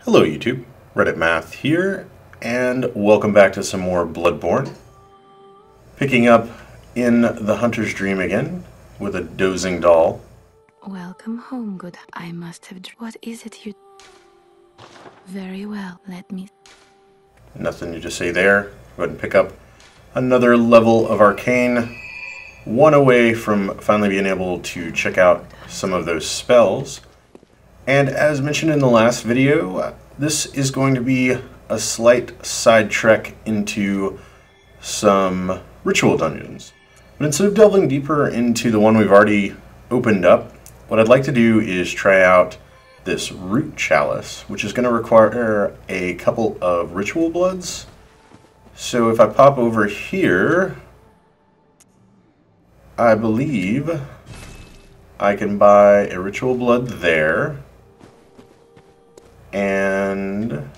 Hello YouTube, Reddit Math here, and welcome back to some more Bloodborne. Picking up in the Hunter's Dream again, with a dozing doll. Welcome home, good. I must have... What is it you... Very well, let me... Nothing to say there. Go ahead and pick up another level of Arcane. One away from finally being able to check out some of those spells. And as mentioned in the last video, this is going to be a slight side trek into some ritual dungeons. But instead of delving deeper into the one we've already opened up, what I'd like to do is try out this root chalice, which is going to require a couple of ritual bloods. So if I pop over here, I believe I can buy a ritual blood there. And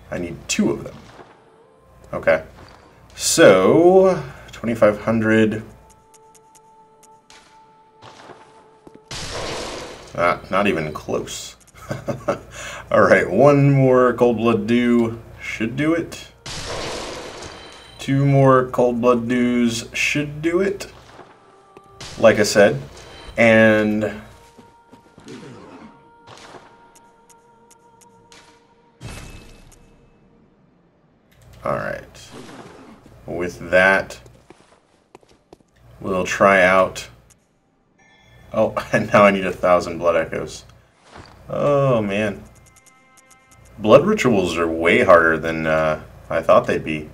I need 2 of them. Okay. So, 2,500. Not even close. Alright, 1 more cold blood dew should do it. 2 more cold blood dews should do it. Like I said. And alright, with that, we'll try out... Oh, and now I need 1,000 blood echoes. Oh, man. Blood rituals are way harder than I thought they'd be.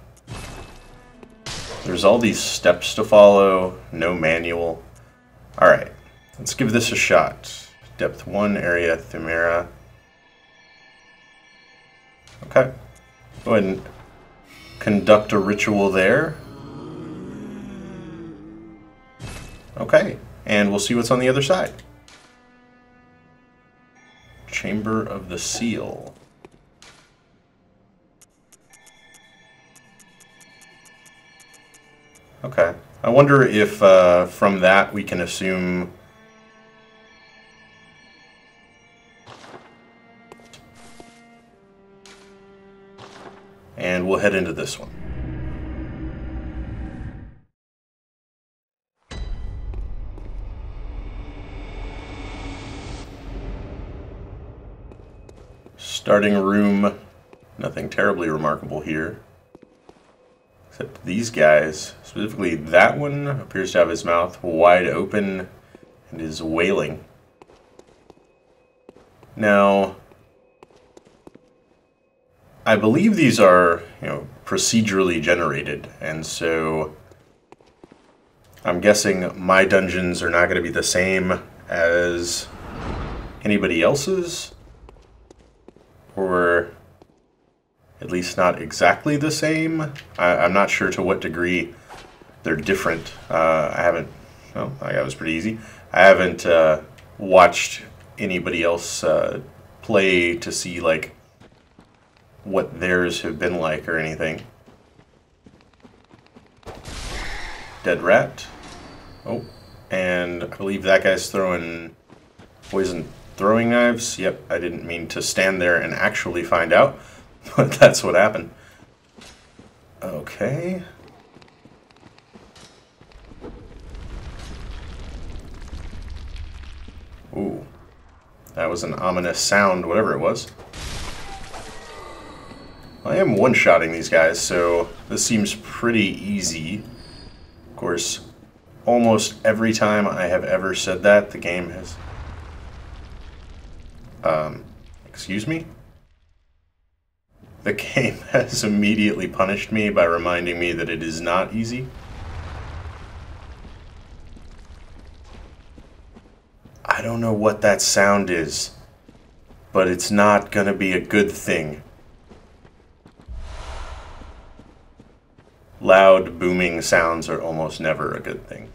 There's all these steps to follow, no manual. Alright, let's give this a shot. Depth 1, area, Themera. Okay, go ahead and conduct a ritual there. Okay, and we'll see what's on the other side. Chamber of the Seal. Okay, I wonder if from that we can assume and we'll head into this one. Starting room, nothing terribly remarkable here. Except these guys, specifically that one, appears to have his mouth wide open and is wailing. Now, I believe these are, procedurally generated, and so I'm guessing my dungeons are not going to be the same as anybody else's, or at least not exactly the same. I'm not sure to what degree they're different. That was pretty easy. I haven't watched anybody else play to see, like, what theirs have been like or anything. Dead rat. Oh, and I believe that guy's throwing poison throwing knives. Yep, I didn't mean to stand there and actually find out, but that's what happened. Okay. Ooh, that was an ominous sound, whatever it was. I am one-shotting these guys, so this seems pretty easy. Of course, almost every time I have ever said that, the game has... excuse me? The game has immediately punished me by reminding me that it is not easy. I don't know what that sound is, but it's not gonna be a good thing. Loud, booming sounds are almost never a good thing.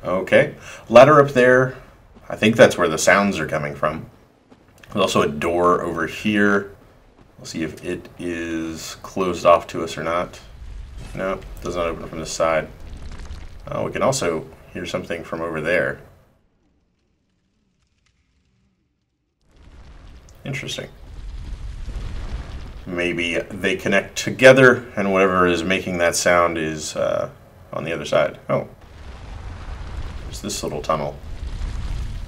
Okay, ladder up there. I think that's where the sounds are coming from. There's also a door over here. We'll see if it is closed off to us or not. No, it does not open from this side. Oh, we can also hear something from over there. Interesting. Maybe they connect together, and whatever is making that sound is on the other side. Oh. There's this little tunnel.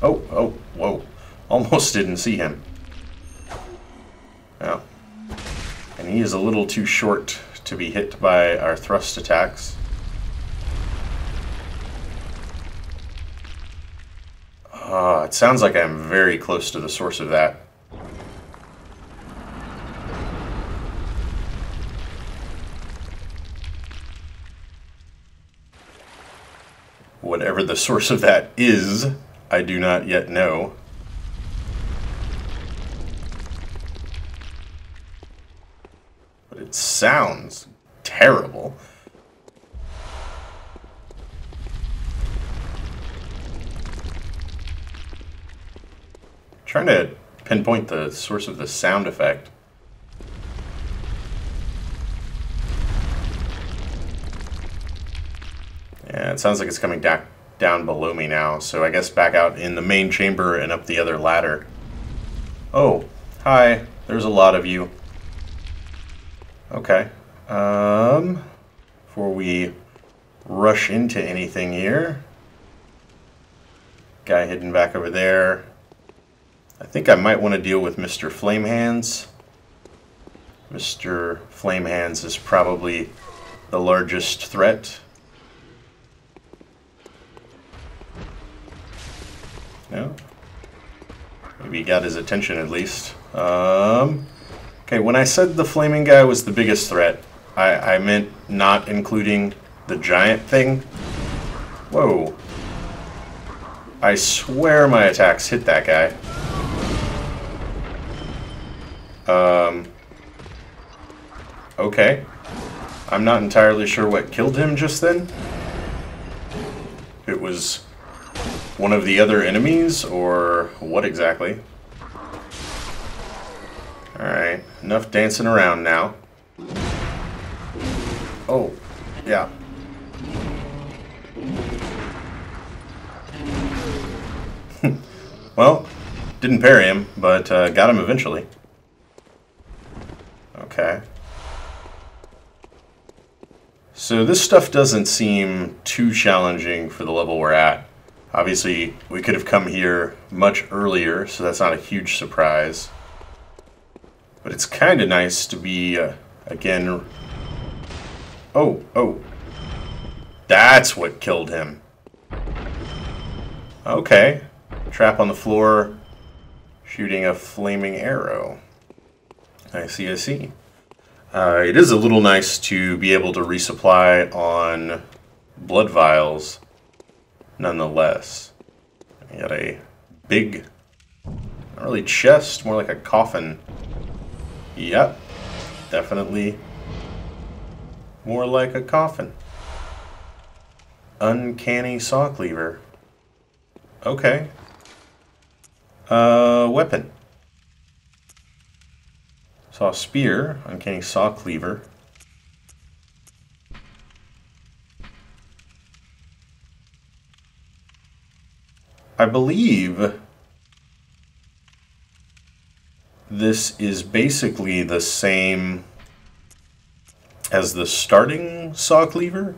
Oh, whoa. Almost didn't see him. Oh. And he is a little too short to be hit by our thrust attacks. It sounds like I'm very close to the source of that. Whatever the source of that is, I do not yet know. But it sounds terrible. Trying to pinpoint the source of the sound effect. Yeah, it sounds like it's coming down below me now, so I guess back out in the main chamber and up the other ladder. Oh, hi. There's a lot of you. Okay. Before we rush into anything here. Guy hidden back over there. I think I might want to deal with Mr. Flamehands. Mr. Flamehands is probably the largest threat. No? Maybe he got his attention at least. Okay, when I said the flaming guy was the biggest threat, I meant not including the giant thing. Whoa. I swear my attacks hit that guy. Okay. I'm not entirely sure what killed him just then. It was one of the other enemies, or what exactly? Alright, enough dancing around now. Oh, yeah. Well, didn't parry him, but got him eventually. Okay. So this stuff doesn't seem too challenging for the level we're at. Obviously, we could have come here much earlier, so that's not a huge surprise. But it's kind of nice to be, again... Oh. That's what killed him. Okay. Trap on the floor, shooting a flaming arrow. I see. It is a little nice to be able to resupply on blood vials, nonetheless. I got a big, not really chest, more like a coffin. Yep, definitely more like a coffin. Uncanny saw cleaver. Okay. Weapon. Saw spear, uncanny saw cleaver. I believe this is basically the same as the starting saw cleaver.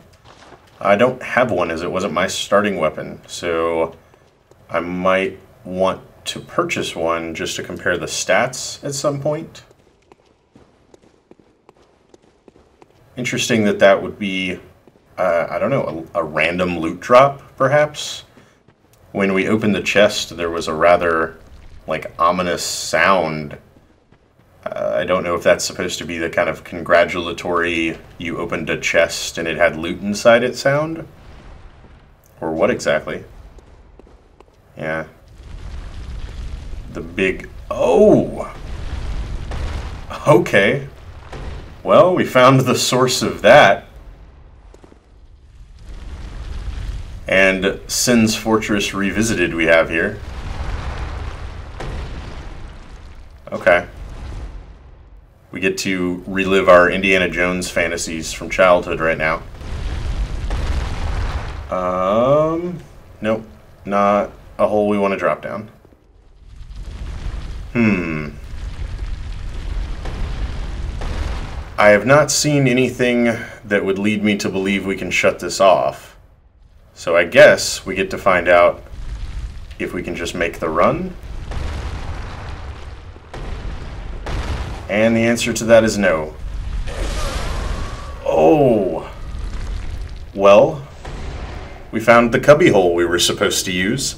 I don't have one as it wasn't my starting weapon, so I might want to purchase one just to compare the stats at some point. Interesting that that would be, I don't know, a random loot drop, perhaps? When we opened the chest, there was a rather, like, ominous sound. I don't know if that's supposed to be the kind of congratulatory, you opened a chest and it had loot inside it sound? Or what exactly? Yeah. The big... Oh! Okay. Well, we found the source of that. And Sin's Fortress Revisited we have here. Okay. We get to relive our Indiana Jones fantasies from childhood right now. Nope. Not a hole we want to drop down. I have not seen anything that would lead me to believe we can shut this off. So I guess we get to find out if we can just make the run. And the answer to that is no. Oh. Well, we found the cubby hole we were supposed to use.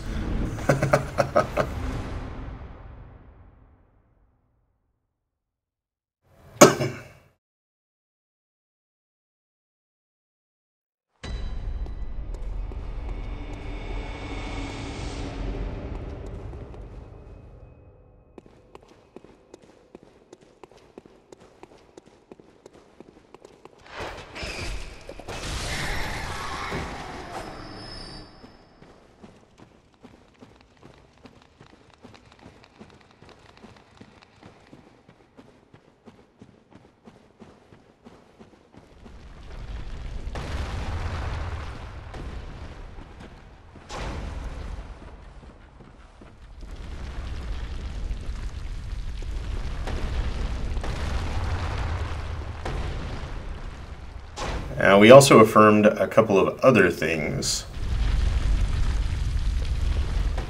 We also affirmed a couple of other things.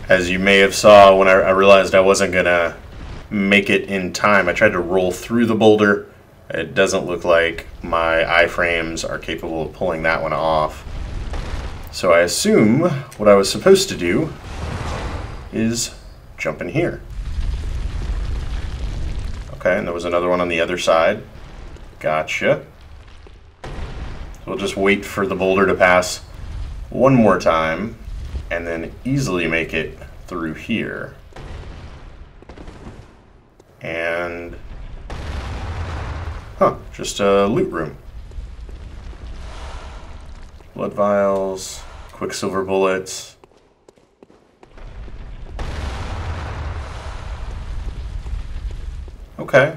As you may have saw when I realized I wasn't gonna make it in time, I tried to roll through the boulder. It doesn't look like my iframes are capable of pulling that one off. So I assume what I was supposed to do is jump in here. Okay, and there was another one on the other side. Gotcha. We'll just wait for the boulder to pass one more time and then easily make it through here. And just a loot room. Blood vials, quicksilver bullets. Okay.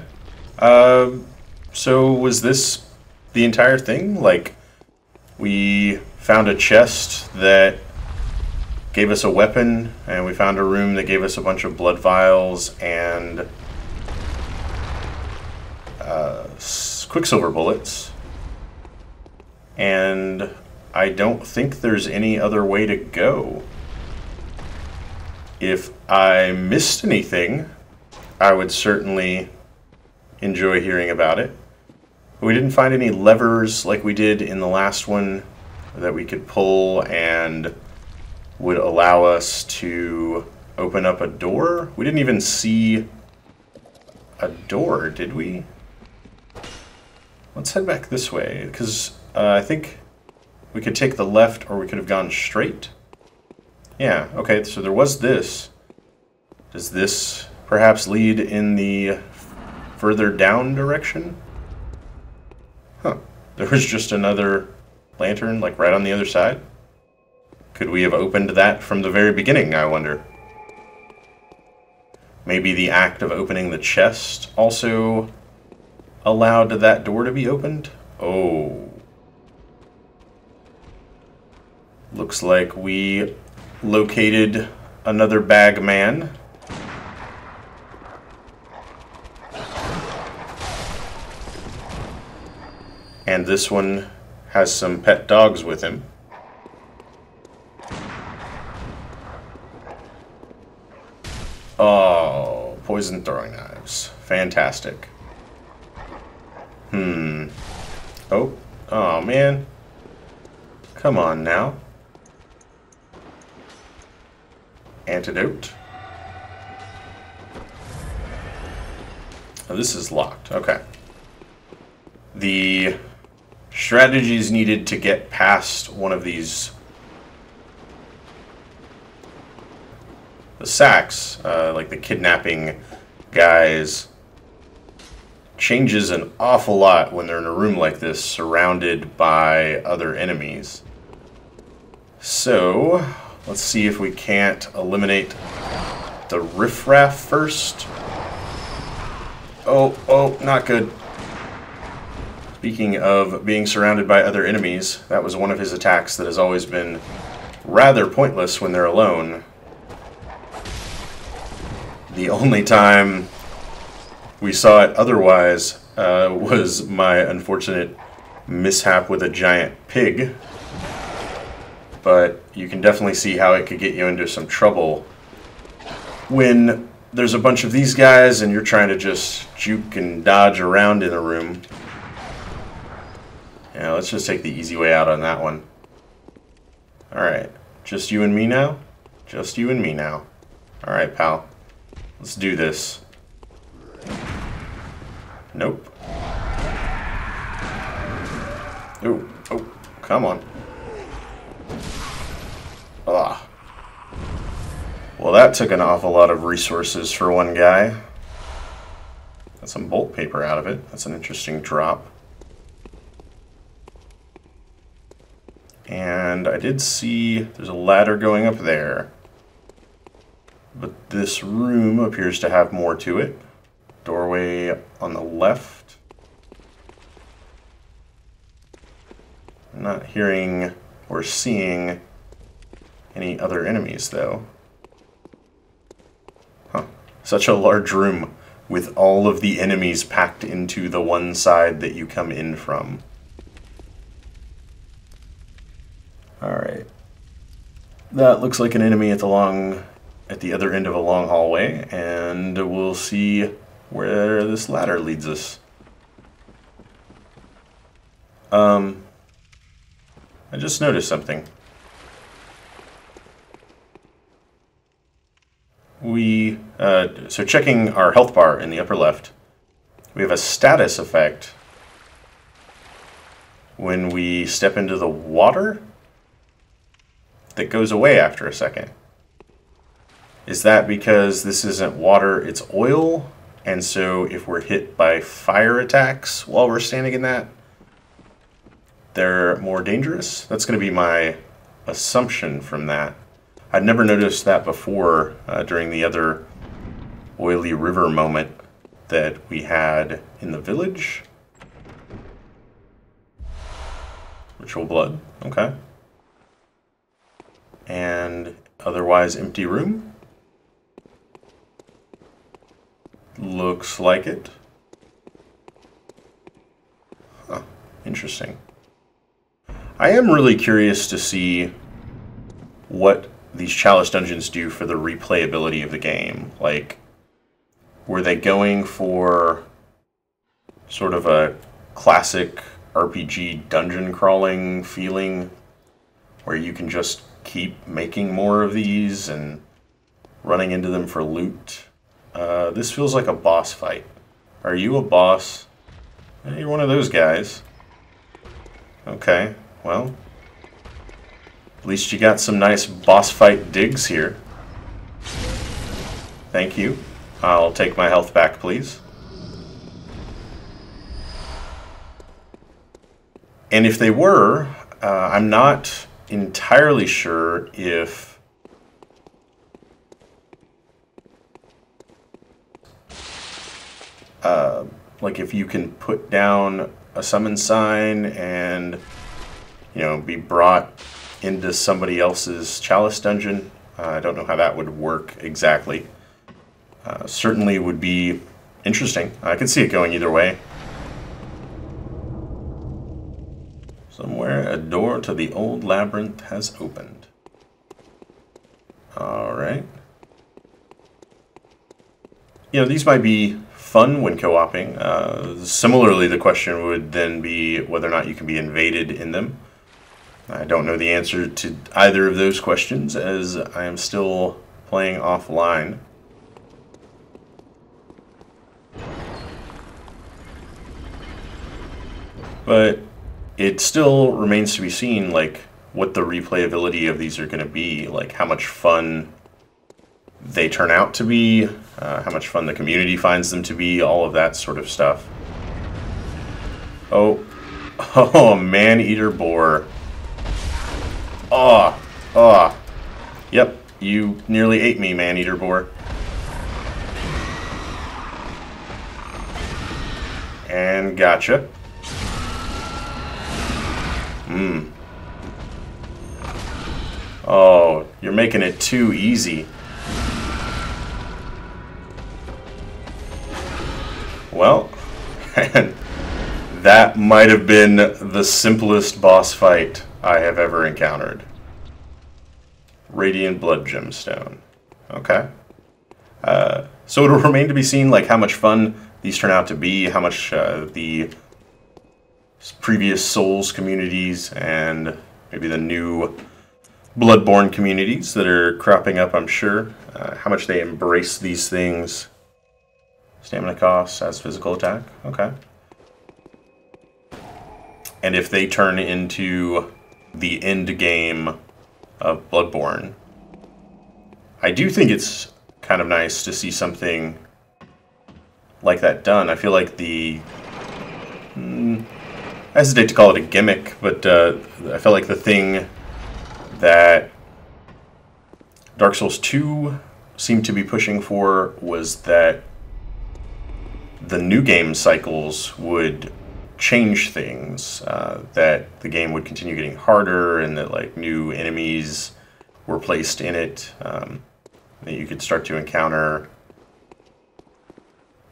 So was this the entire thing? Like, we found a chest that gave us a weapon, and we found a room that gave us a bunch of blood vials and quicksilver bullets. And I don't think there's any other way to go. If I missed anything, I would certainly enjoy hearing about it. We didn't find any levers like we did in the last one that we could pull and would allow us to open up a door. We didn't even see a door, did we? Let's head back this way, because I think we could take the left or we could have gone straight. Yeah, okay, so there was this. Does this perhaps lead in the further down direction? Huh. There was just another lantern, like right on the other side. Could we have opened that from the very beginning, I wonder? Maybe the act of opening the chest also allowed that door to be opened? Oh. Looks like we located another bag man. And this one has some pet dogs with him. Oh, poison throwing knives. Fantastic. Oh man. Come on now. Antidote. Oh, this is locked. Okay. The strategies needed to get past one of these, the sacks, like the kidnapping guys, changes an awful lot when they're in a room like this surrounded by other enemies. So let's see if we can't eliminate the riffraff first. Oh, not good. Speaking of being surrounded by other enemies, that was one of his attacks that has always been rather pointless when they're alone. The only time we saw it otherwise was my unfortunate mishap with a giant pig. But you can definitely see how it could get you into some trouble when there's a bunch of these guys and you're trying to just juke and dodge around in a room. Yeah, let's just take the easy way out on that one. Alright, just you and me now? Just you and me now. Alright, pal. Let's do this. Nope. Oh, oh, come on. Ah. Well, that took an awful lot of resources for one guy. Got some bolt paper out of it. That's an interesting drop. And I did see there's a ladder going up there. But this room appears to have more to it. Doorway on the left. I'm not hearing or seeing any other enemies, though. Huh. Such a large room with all of the enemies packed into the one side that you come in from. Alright. That looks like an enemy at the other end of a long hallway, and we'll see where this ladder leads us. I just noticed something. So checking our health bar in the upper left, we have a status effect when we step into the water that goes away after a second. Is that because this isn't water, it's oil? And so if we're hit by fire attacks while we're standing in that, they're more dangerous? That's going to be my assumption from that. I'd never noticed that before during the other oily river moment that we had in the village. Ritual blood, okay. And otherwise empty room. Looks like it. Huh, interesting. I am really curious to see what these chalice dungeons do for the replayability of the game. Like, were they going for sort of a classic RPG dungeon crawling feeling where you can just keep making more of these and running into them for loot? This feels like a boss fight. Are you a boss? You're one of those guys. Okay, well, at least you got some nice boss fight digs here. Thank you. I'll take my health back, please. And if they were, I'm not entirely sure if like if you can put down a summon sign and, you know, be brought into somebody else's chalice dungeon. I don't know how that would work exactly. Certainly would be interesting. I could see it going either way. Somewhere a door to the old labyrinth has opened. Alright. You know, these might be fun when co-oping. Similarly, the question would then be whether or not you can be invaded in them. I don't know the answer to either of those questions, as I am still playing offline. But it still remains to be seen, like, what the replayability of these are going to be, like how much fun they turn out to be, how much fun the community finds them to be, all of that sort of stuff. Oh, man-eater boar. Oh, yep, you nearly ate me, man-eater boar. And gotcha. Oh, you're making it too easy. Well, that might have been the simplest boss fight I have ever encountered. Radiant Blood Gemstone. Okay. So it'll remain to be seen, like, how much fun these turn out to be, how much the previous Souls communities and maybe the new Bloodborne communities that are cropping up, I'm sure, how much they embrace these things. Stamina costs as physical attack. Okay. And if they turn into the end game of Bloodborne, I do think it's kind of nice to see something like that done. I feel like I hesitate to call it a gimmick, but I felt like the thing that Dark Souls 2 seemed to be pushing for was that the new game cycles would change things, that the game would continue getting harder, and that like new enemies were placed in it, that you could start to encounter.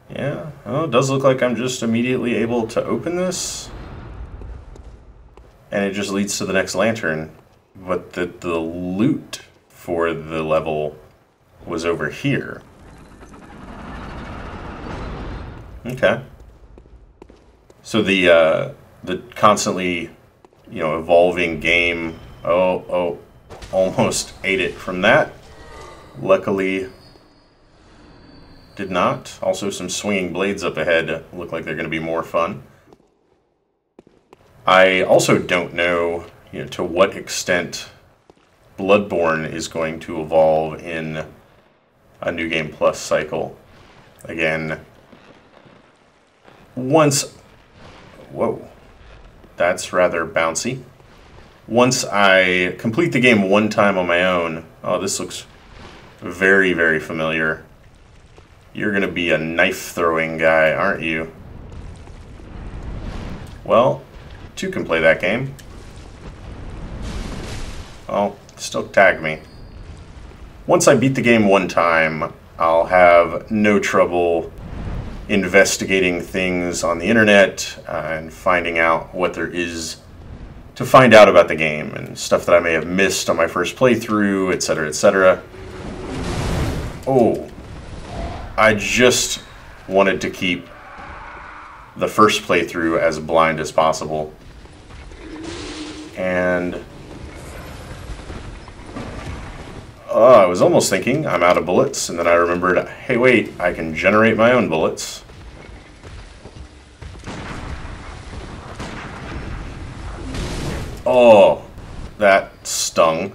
Yeah, oh, it does look like I'm just immediately able to open this, and it just leads to the next lantern, but the loot for the level was over here. Okay. So the constantly, evolving game. Oh, almost ate it from that. Luckily, did not. Also, some swinging blades up ahead look like they're going to be more fun. I also don't know, to what extent Bloodborne is going to evolve in a New Game Plus cycle. Again, whoa, that's rather bouncy. Once I complete the game one time on my own, oh, this looks very, very familiar. You're gonna be a knife-throwing guy, aren't you? Well, two can play that game. Oh, still tag me. Once I beat the game one time, I'll have no trouble investigating things on the internet and finding out what there is to find out about the game and stuff that I may have missed on my first playthrough, etc., etc. Oh, I just wanted to keep the first playthrough as blind as possible. And I was almost thinking I'm out of bullets, and then I remembered, hey wait, I can generate my own bullets. Oh, that stung.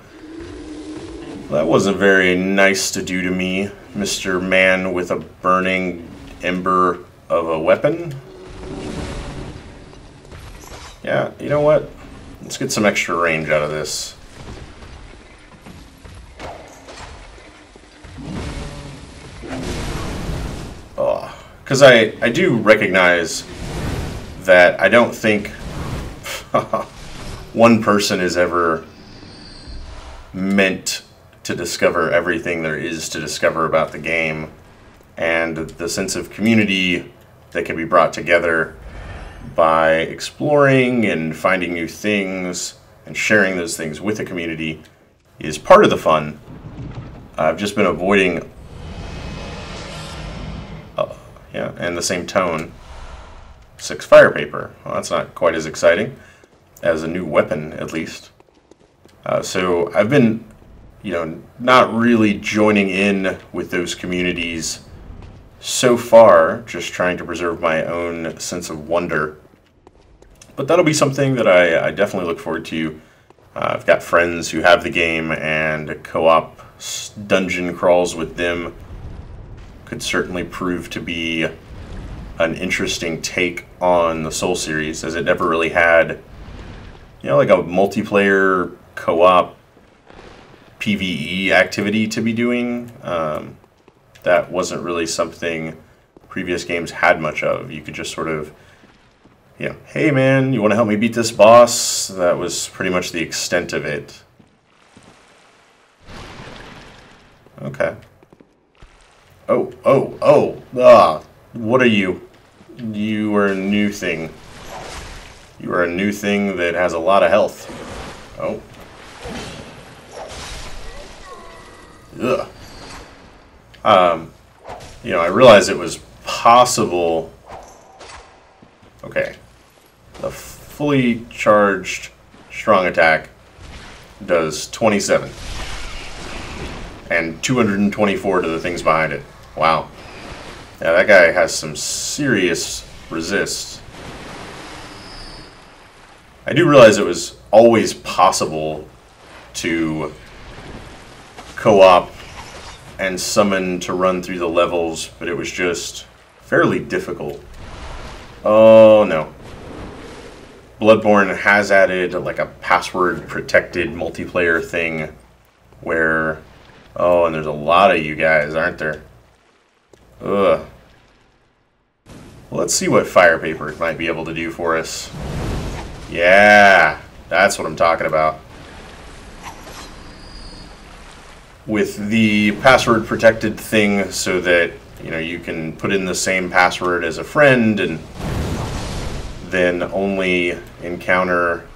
That wasn't very nice to do to me, Mr. Man with a burning ember of a weapon. Yeah, you know what? Let's get some extra range out of this. Because I do recognize that I don't think one person is ever meant to discover everything there is to discover about the game, and the sense of community that can be brought together by exploring and finding new things and sharing those things with the community is part of the fun. I've just been avoiding and the same tone. 6 fire paper. Well, that's not quite as exciting as a new weapon, at least. So I've been, not really joining in with those communities so far, just trying to preserve my own sense of wonder. But that'll be something that I definitely look forward to. I've got friends who have the game, and co-op dungeon crawls with them could certainly prove to be an interesting take on the Soul series, as it never really had, like a multiplayer co-op PvE activity to be doing. That wasn't really something previous games had much of. You could just sort of you know, hey man, you want to help me beat this boss? That was pretty much the extent of it. Okay. What are you? You are a new thing. You are a new thing that has a lot of health. Oh. Ugh. You know, I realized it was possible. Okay. The fully charged strong attack does 27. And 224 to the things behind it. Wow. Yeah, that guy has some serious resist. I do realize it was always possible to co-op and summon to run through the levels, but it was just fairly difficult. Oh no. Bloodborne has added like a password protected multiplayer thing where, oh, and there's a lot of you guys, aren't there? Ugh. Well, let's see what fire paper might be able to do for us. Yeah, that's what I'm talking about. With the password protected thing so that, you know, you can put in the same password as a friend and then only encounter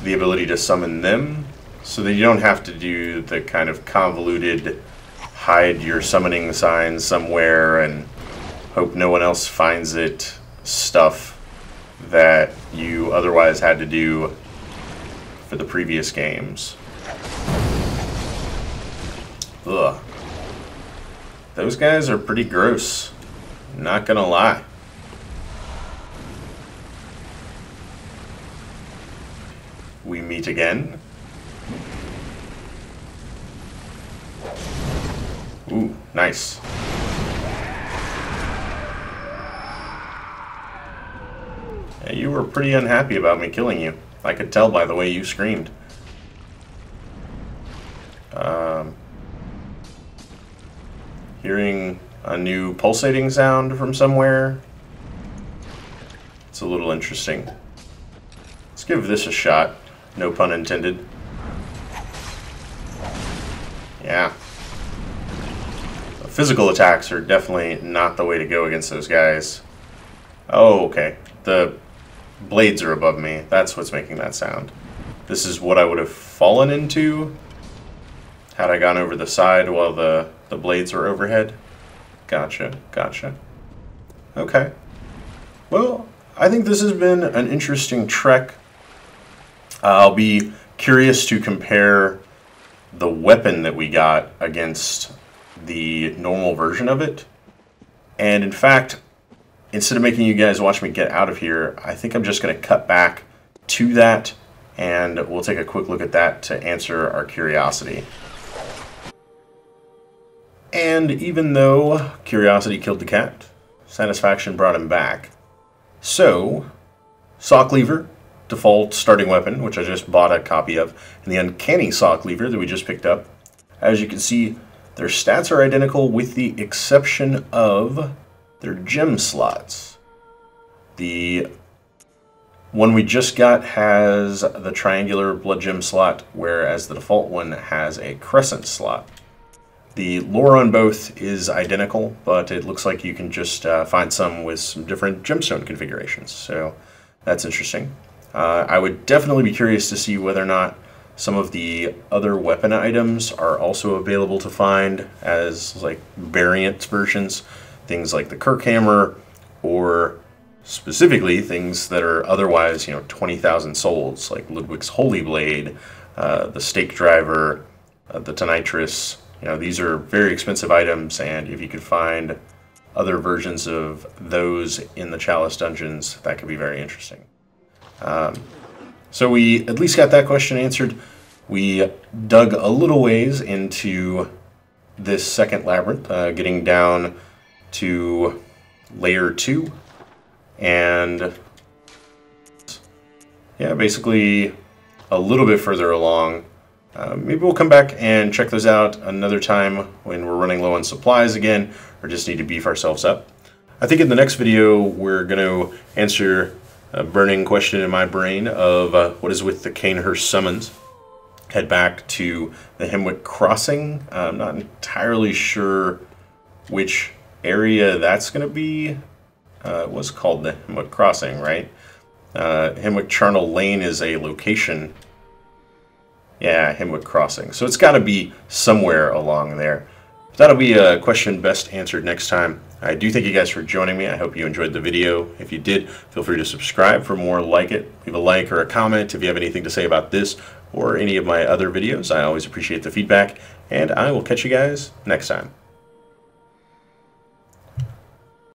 the ability to summon them, so that you don't have to do the kind of convoluted hide your summoning sign somewhere and hope no one else finds it stuff that you otherwise had to do for the previous games. Ugh. Those guys are pretty gross. Not gonna lie. We meet again. Ooh, nice. Yeah, you were pretty unhappy about me killing you. I could tell by the way you screamed. Hearing a new pulsating sound from somewhere. It's a little interesting. Let's give this a shot. No pun intended. Yeah. Physical attacks are definitely not the way to go against those guys. Oh, okay. The blades are above me. That's what's making that sound. This is what I would have fallen into had I gone over the side while the blades were overhead. Gotcha, gotcha. Okay. Well, I think this has been an interesting trek. I'll be curious to compare the weapon that we got against the normal version of it. And in fact, instead of making you guys watch me get out of here, I think I'm just going to cut back to that, and we'll take a quick look at that to answer our curiosity. And even though curiosity killed the cat, satisfaction brought him back. So, Saw Cleaver, default starting weapon, which I just bought a copy of, and the Uncanny Saw Cleaver that we just picked up. As you can see, their stats are identical with the exception of their gem slots. The one we just got has the triangular blood gem slot, whereas the default one has a crescent slot. The lore on both is identical, but it looks like you can just find some with some different gemstone configurations, so that's interesting. I would definitely be curious to see whether or not some of the other weapon items are also available to find as like variant versions, things like the Kirk hammer, or specifically things that are otherwise, you know, 20,000 souls, like Ludwig's Holy Blade, the Stake Driver, the Tonitrus. You know, these are very expensive items, and if you could find other versions of those in the Chalice dungeons, that could be very interesting. So we at least got that question answered. We dug a little ways into this second labyrinth, getting down to layer 2, and yeah, basically a little bit further along. Maybe we'll come back and check those out another time when we're running low on supplies again, or just need to beef ourselves up. I think in the next video we're going to answer a burning question in my brain of what is with the Canehurst summons. Head back to the Hemwick Crossing. I'm not entirely sure which area that's going to be. It was called the Hemwick Crossing, right? Hemwick Charnel Lane is a location. Yeah, Hemwick Crossing. So it's got to be somewhere along there. That'll be a question best answered next time. I do thank you guys for joining me. I hope you enjoyed the video. If you did, feel free to subscribe for more like it. Leave a like or a comment if you have anything to say about this or any of my other videos. I always appreciate the feedback, and I will catch you guys next time.